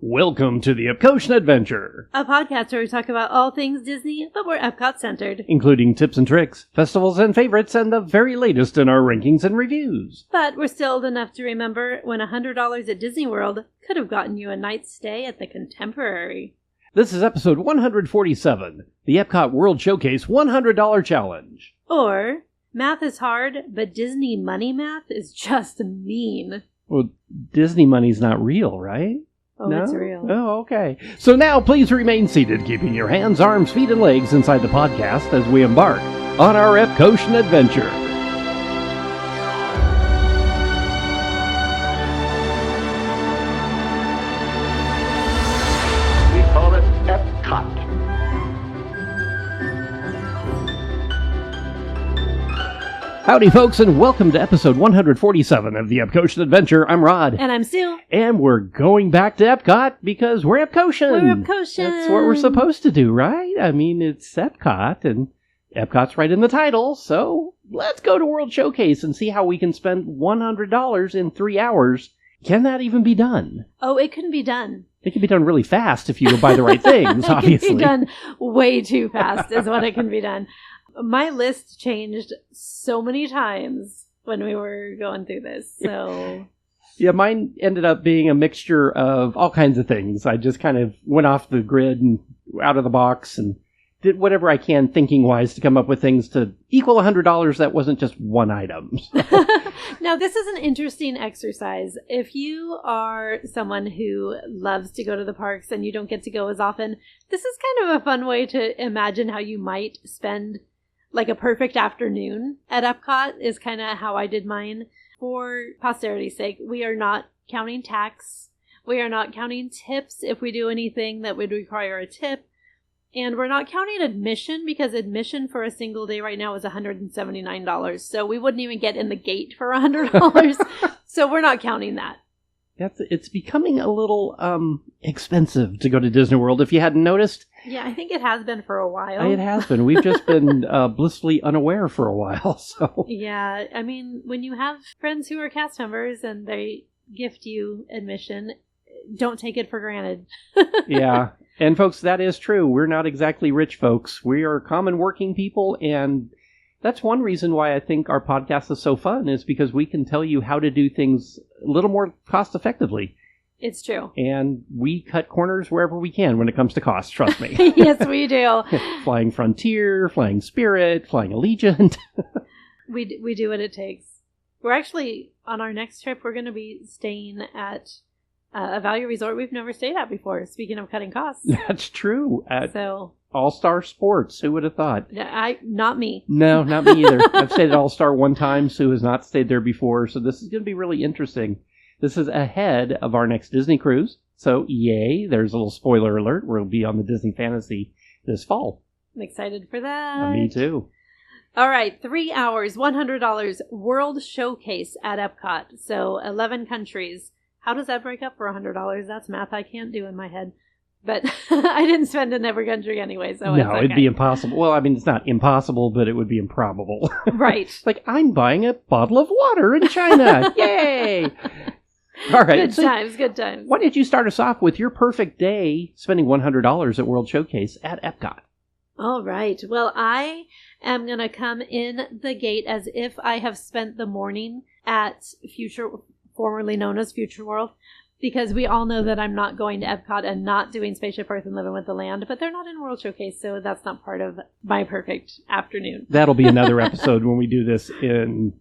Welcome to the Epcotian Adventure, a podcast where we talk about all things Disney, but we're Epcot-centered. including tips and tricks, festivals and favorites, and the very latest in our rankings and reviews. But we're still old enough to remember when $100 at Disney World could have gotten you a night's stay at the Contemporary. This is episode 147, the Epcot World Showcase $100 Challenge. Or, math is hard, but Disney money math is just mean. Well, Disney money's not real, right? Oh, No? it's real. Oh, okay. So now please remain seated, keeping your hands, arms, feet, and legs inside the podcast as we embark on our Epcotian adventure. We call it Epcot. Howdy, folks, and welcome to episode 147 of the Epcotian Adventure. I'm Rod. And I'm Sue. And we're going back to Epcot because we're Epcotian. We're Epcotian. That's what we're supposed to do, right? I mean, it's Epcot, and Epcot's right in the title, so let's go to World Showcase and see how we can spend $100 in 3 hours. Can that even be done? Oh, it can be done. It can be done really fast if you buy the right things, obviously. It can be done way too fast is what it can be done. My list changed so many times when we were going through this, so... Yeah, mine ended up being a mixture of all kinds of things. I just kind of went off the grid and out of the box and did whatever I can thinking-wise to come up with things to equal $100 that wasn't just one item. Now, this is an interesting exercise. If you are someone who loves to go to the parks and you don't get to go as often, this is kind of a fun way to imagine how you might spend like a perfect afternoon at Epcot is kind of how I did mine. For posterity's sake, we are not counting tax. We are not counting tips if we do anything that would require a tip. And we're not counting admission because admission for a single day right now is $179. So we wouldn't even get in the gate for $100. So we're not counting that. It's becoming a little expensive to go to Disney World, if you hadn't noticed. Yeah, I think it has been for a while. It has been. We've just been blissfully unaware for a while. So Yeah, I mean, when you have friends who are cast members and they gift you admission, don't take it for granted. Yeah. And folks, that is true. We're not exactly rich folks. We are common working people, and that's one reason why I think our podcast is so fun, is because we can tell you how to do things a little more cost effectively. It's true. And we cut corners wherever we can when it comes to cost, trust me. Yes, we do. Flying Frontier, Flying Spirit, Flying Allegiant. We do what it takes. We're actually, on our next trip, we're going to be staying at a value resort we've never stayed at before, speaking of cutting costs. That's true. At So, All-Star Sports, who would have thought? not me. No, not me either. I've stayed at All-Star one time. Sue has not stayed there before, so this is going to be really interesting. This is ahead of our next Disney cruise, so yay, there's a little spoiler alert. We'll be on the Disney Fantasy this fall. I'm excited for that. Me too. All right, 3 hours, $100, World Showcase at Epcot. So 11 countries. How does that break up for $100? That's math I can't do in my head. But I didn't spend in every country anyway, so it's No, okay. it'd be impossible. Well, I mean, it's not impossible, but it would be improbable. Right. Like, I'm buying a bottle of water in China. Yay! All right. Good times. Why did you start us off with your perfect day spending $100 at World Showcase at Epcot? All right. Well, I am going to come in the gate as if I have spent the morning at formerly known as Future World, because we all know that I'm not going to Epcot and not doing Spaceship Earth and Living with the Land, but they're not in World Showcase, so that's not part of my perfect afternoon. That'll be another episode when we do this in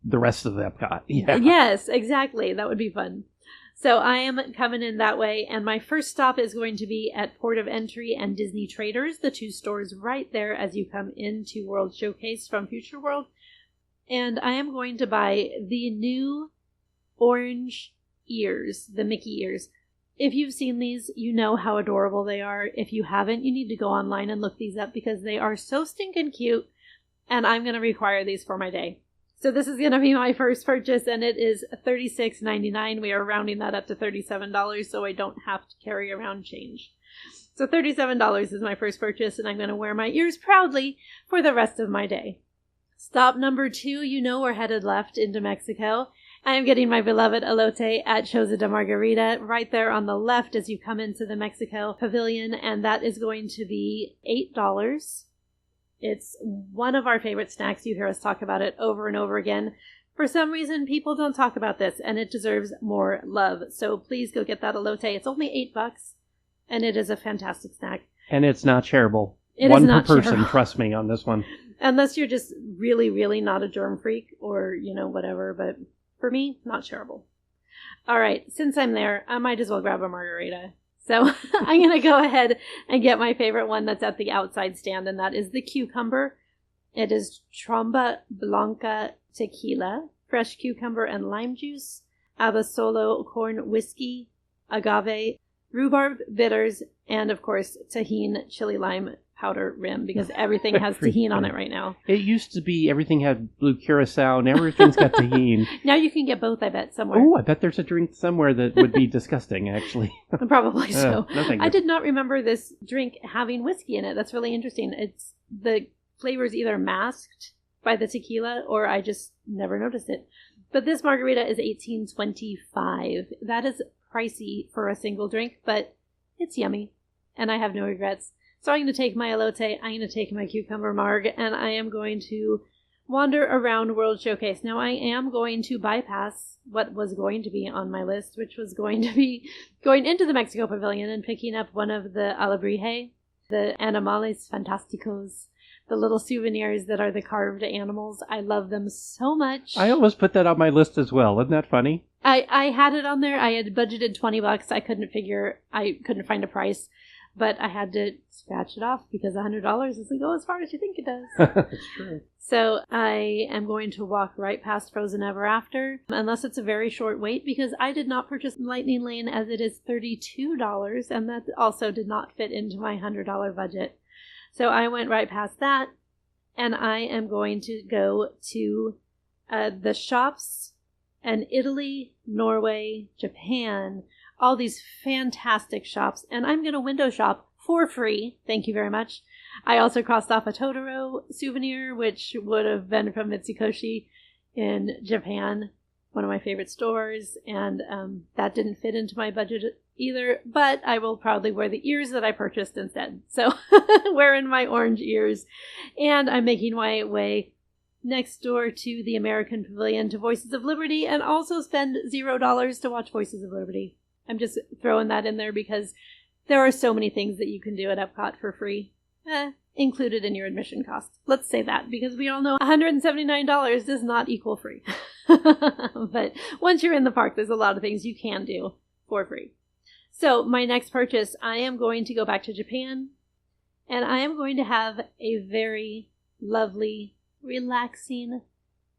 the rest of Epcot. Yeah. Yes, exactly. That would be fun. So I am coming in that way, and my first stop is going to be at Port of Entry and Disney Traders, the two stores right there as you come into World Showcase from Future World. And I am going to buy the new orange ears, the Mickey ears. If you've seen these, you know how adorable they are. If you haven't, you need to go online and look these up because they are so stinking cute, and I'm going to require these for my day. So this is going to be my first purchase, and it is $36.99. We are rounding that up to $37 so I don't have to carry around change. So $37 is my first purchase, and I'm going to wear my ears proudly for the rest of my day. Stop number 2, you know we're headed left into Mexico. I am getting my beloved elote at Choza de Margarita right there on the left as you come into the Mexico Pavilion, and that is going to be $8. It's one of our favorite snacks. You hear us talk about it over and over again. For some reason, people don't talk about this, and it deserves more love. So please go get that elote. It's only $8, and it is a fantastic snack. And it's not shareable. It One is not per person, shareable. trust me on this one. Unless you're just really, really not a germ freak or, whatever. But for me, not shareable. All right. Since I'm there, I might as well grab a margarita. So I'm going to go ahead and get my favorite one that's at the outside stand, and that is the cucumber. It is Tromba Blanca Tequila, fresh cucumber and lime juice, Abasolo corn whiskey, agave, rhubarb bitters, and of course, Tajín chili lime powder rim, because everything has Tajín on it right now. It used to be everything had blue curacao, and everything's got Tajín. Now you can get both, I bet, somewhere. Oh, I bet there's a drink somewhere that would be disgusting, actually. Probably so. No, thank you. I did not remember this drink having whiskey in it. That's really interesting. It's the flavor's either masked by the tequila, or I just never noticed it. But this margarita is $18.25. That is pricey for a single drink, but it's yummy, and I have no regrets. So I'm going to take my elote, I'm going to take my cucumber marg, and I am going to wander around World Showcase. Now, I am going to bypass what was going to be on my list, which was going to be going into the Mexico Pavilion and picking up one of the alebrije, the animales fantasticos, the little souvenirs that are the carved animals. I love them so much. I almost put that on my list as well. Isn't that funny? I had it on there. I had budgeted $20. I couldn't find a price, but I had to scratch it off because $100 doesn't go as far as you think it does. That's true. So I am going to walk right past Frozen Ever After, unless it's a very short wait, because I did not purchase Lightning Lane as it is $32, and that also did not fit into my $100 budget. So I went right past that, and I am going to go to the shops in Italy, Norway, Japan, all these fantastic shops, and I'm going to window shop for free. Thank you very much. I also crossed off a Totoro souvenir, which would have been from Mitsukoshi in Japan, one of my favorite stores, and that didn't fit into my budget either, but I will proudly wear the ears that I purchased instead. So wearing my orange ears, and I'm making my way next door to the American Pavilion to Voices of Liberty, and also spend $0 to watch Voices of Liberty. I'm just throwing that in there because there are so many things that you can do at Epcot for free, included in your admission cost. Let's say that, because we all know $179 does not equal free. But once you're in the park, there's a lot of things you can do for free. So my next purchase, I am going to go back to Japan, and I am going to have a very lovely, relaxing,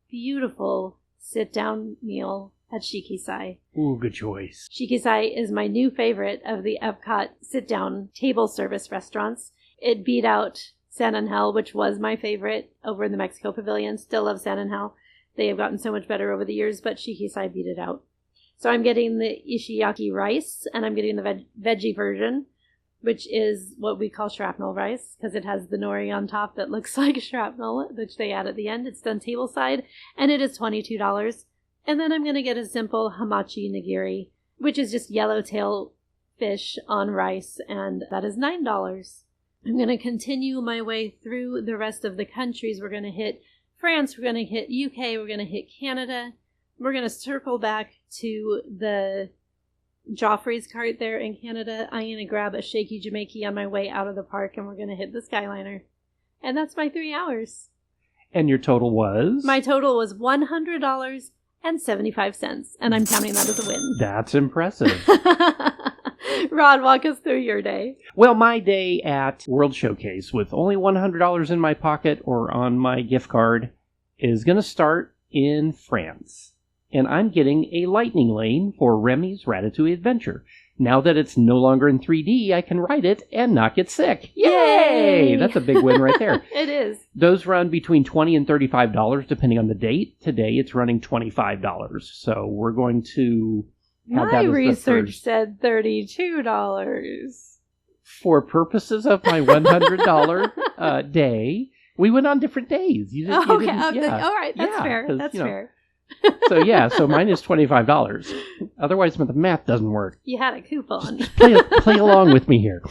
beautiful sit-down meal at Shikisai. Ooh, good choice. Shikisai is my new favorite of the Epcot sit-down table service restaurants. It beat out San Angel, which was my favorite over in the Mexico Pavilion. Still love San Angel. They have gotten so much better over the years, but Shikisai beat it out. So I'm getting the ishiyaki rice, and I'm getting the veggie version, which is what we call shrapnel rice, because it has the nori on top that looks like shrapnel, which they add at the end. It's done tableside, and it is $22. And then I'm going to get a simple hamachi nigiri, which is just yellowtail fish on rice, and that is $9. I'm going to continue my way through the rest of the countries. We're going to hit France, we're going to hit UK, we're going to hit Canada. We're going to circle back to the Joffrey's cart there in Canada. I'm going to grab a shaky Jamaica on my way out of the park, and we're going to hit the Skyliner. And that's my 3 hours. And your total was? My total was $100.75, and I'm counting that as a win. That's impressive. Rod, walk us through your day. Well, my day at World Showcase with only $100 in my pocket or on my gift card is going to start in France. And I'm getting a lightning lane for Remy's Ratatouille Adventure. Now that it's no longer in 3D, I can ride it and not get sick. Yay! That's a big win right there. It is. Those run between $20 and $35 depending on the date. Today it's running $25. So we're going to have that My as the research first. said $32. For purposes of my $100 day, we went on different days. You just, Okay. yeah. All right. That's Yeah, fair. 'cause, That's fair. So yeah, so mine is $25. Otherwise, the math doesn't work. You had a coupon. Just play along with me here.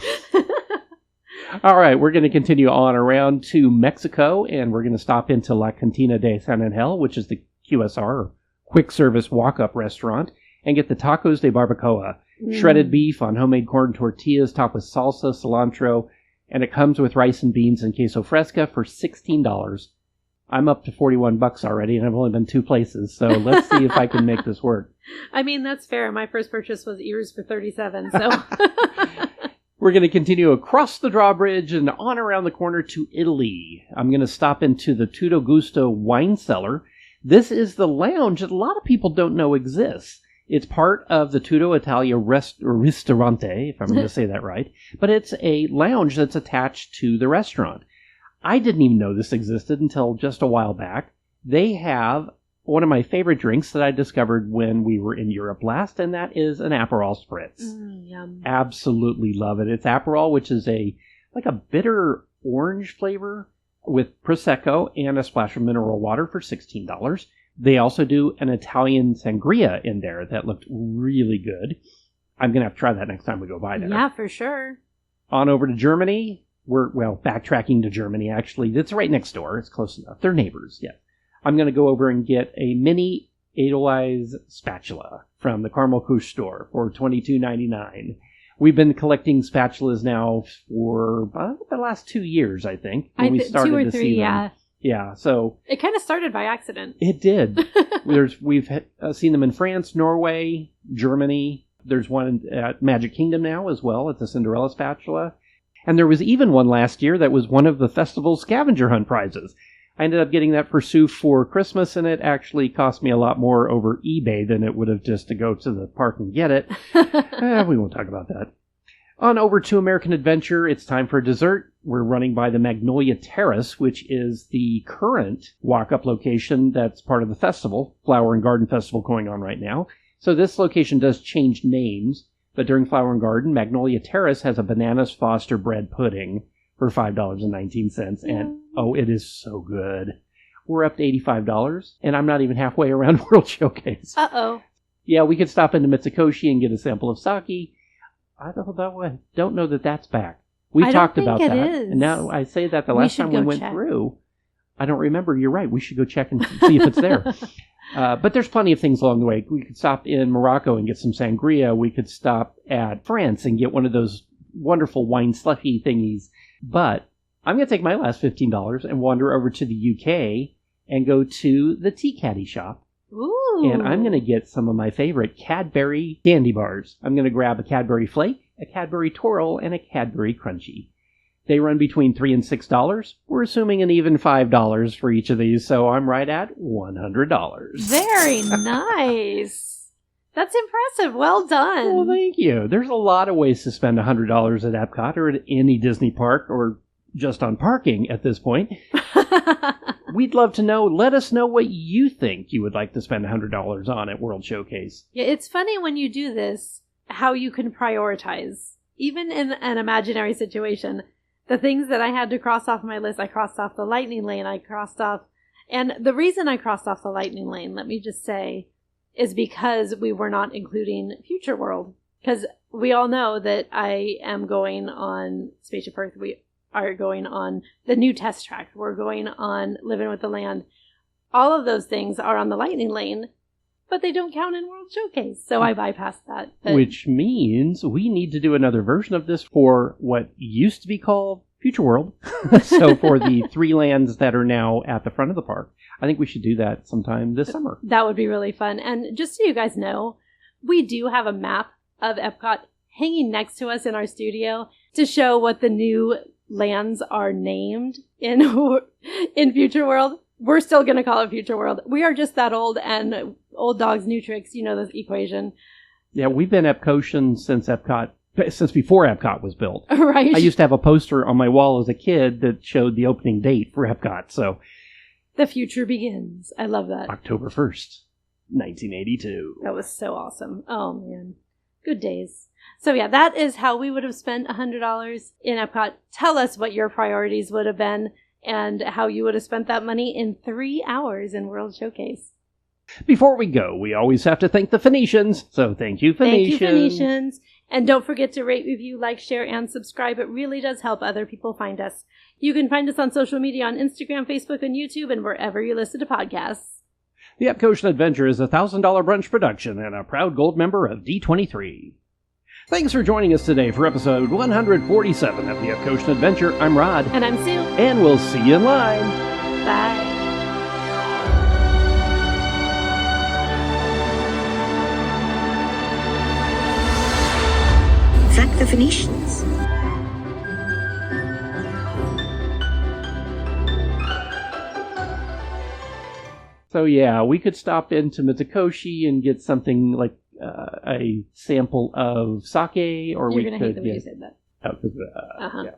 All right, we're going to continue on around to Mexico, and we're going to stop into La Cantina de San Angel, which is the QSR, or quick service walk-up restaurant, and get the tacos de barbacoa. Shredded beef on homemade corn tortillas topped with salsa, cilantro, and it comes with rice and beans and queso fresca for $16. I'm up to $41 already, and I've only been 2 places, so let's see if I can make this work. I mean, that's fair. My first purchase was ears for $37, so... We're going to continue across the drawbridge and on around the corner to Italy. I'm going to stop into the Tutto Gusto wine cellar. This is the lounge that a lot of people don't know exists. It's part of the Tutto Italia Ristorante, if I'm going to say that right. But it's a lounge that's attached to the restaurant. I didn't even know this existed until just a while back. They have one of my favorite drinks that I discovered when we were in Europe last, and that is an Aperol Spritz. Yum. Absolutely love it. It's Aperol, which is like a bitter orange flavor with Prosecco and a splash of mineral water for $16. They also do an Italian sangria in there that looked really good. I'm going to have to try that next time we go by there. Yeah, for sure. On over to Germany. We're backtracking to Germany, actually. It's right next door. It's close enough. They're neighbors, yeah. I'm going to go over and get a mini Edelweiss spatula from the Carmel Couche store for $22.99. We've been collecting spatulas now for the last 2 years, I think. When we started 2 or to 3, see them. yeah. Yeah, so... It kind of started by accident. It did. We've seen them in France, Norway, Germany. There's one at Magic Kingdom now as well, at the Cinderella spatula. And there was even one last year that was one of the festival's scavenger hunt prizes. I ended up getting that for Sioux for Christmas, and it actually cost me a lot more over eBay than it would have just to go to the park and get it. We won't talk about that. On over to American Adventure, it's time for dessert. We're running by the Magnolia Terrace, which is the current walk-up location that's part of the festival, Flower and Garden Festival going on right now. So this location does change names, but during Flower and Garden, Magnolia Terrace has a Bananas Foster bread pudding for $5.19, and it is so good. We're up to $85, and I'm not even halfway around World Showcase. Uh-oh. Yeah, we could stop into Mitsukoshi and get a sample of sake. I don't know that that's back. We talked about that. And now I say that the last time we went through, I don't remember. You're right. We should go check and see if it's there. But there's plenty of things along the way. We could stop in Morocco and get some sangria. We could stop at France and get one of those wonderful wine slushy thingies. But I'm going to take my last $15 and wander over to the UK and go to the Tea Caddy shop. Ooh. And I'm going to get some of my favorite Cadbury candy bars. I'm going to grab a Cadbury Flake, a Cadbury Twirl, and a Cadbury Crunchy. They run between $3 and $6. We're assuming an even $5 for each of these, so I'm right at $100. Very nice. That's impressive. Well done. Well, thank you. There's a lot of ways to spend $100 at Epcot or at any Disney park or just on parking at this point. We'd love to know. Let us know what you think you would like to spend $100 on at World Showcase. Yeah, it's funny when you do this, how you can prioritize. Even in an imaginary situation, the things that I had to cross off my list, I crossed off the Lightning Lane, and the reason I crossed off the Lightning Lane, let me just say, is because we were not including Future World. Because we all know that I am going on Spaceship Earth. We are going on the new test track. We're going on Living with the Land. All of those things are on the Lightning Lane, but they don't count in World Showcase. So I bypassed that. Which means we need to do another version of this for what used to be called Future World. So for the 3 lands that are now at the front of the park, I think we should do that sometime this summer. That would be really fun. And just so you guys know, we do have a map of Epcot hanging next to us in our studio to show what the new lands are named in Future World. We're still going to call it Future World. We are just that old, and old dogs, new tricks, you know this equation. Yeah, we've been Epcotian since before Epcot was built. Right. I used to have a poster on my wall as a kid that showed the opening date for Epcot, so... The future begins. I love that. October 1st, 1982. That was so awesome. Oh, man. Good days. So yeah, that is how we would have spent $100 in Epcot. Tell us what your priorities would have been and how you would have spent that money in 3 hours in World Showcase. Before we go, we always have to thank the Phoenicians, so thank you, Phoenicians. Thank you, Phoenicians. And don't forget to rate, review, like, share, and subscribe. It really does help other people find us. You can find us on social media on Instagram, Facebook, and YouTube, and wherever you listen to podcasts. The Epcotian Adventure is a $1,000 brunch production and a proud gold member of D23. Thanks for joining us today for episode 147 of the Epcotian Adventure. I'm Rod. And I'm Sue. And we'll see you in line. Bye. Thank the Phoenicians. So yeah, we could stop into Mitsukoshi and get something like a sample of sake, or You're we gonna could hate the way you said that. yeah.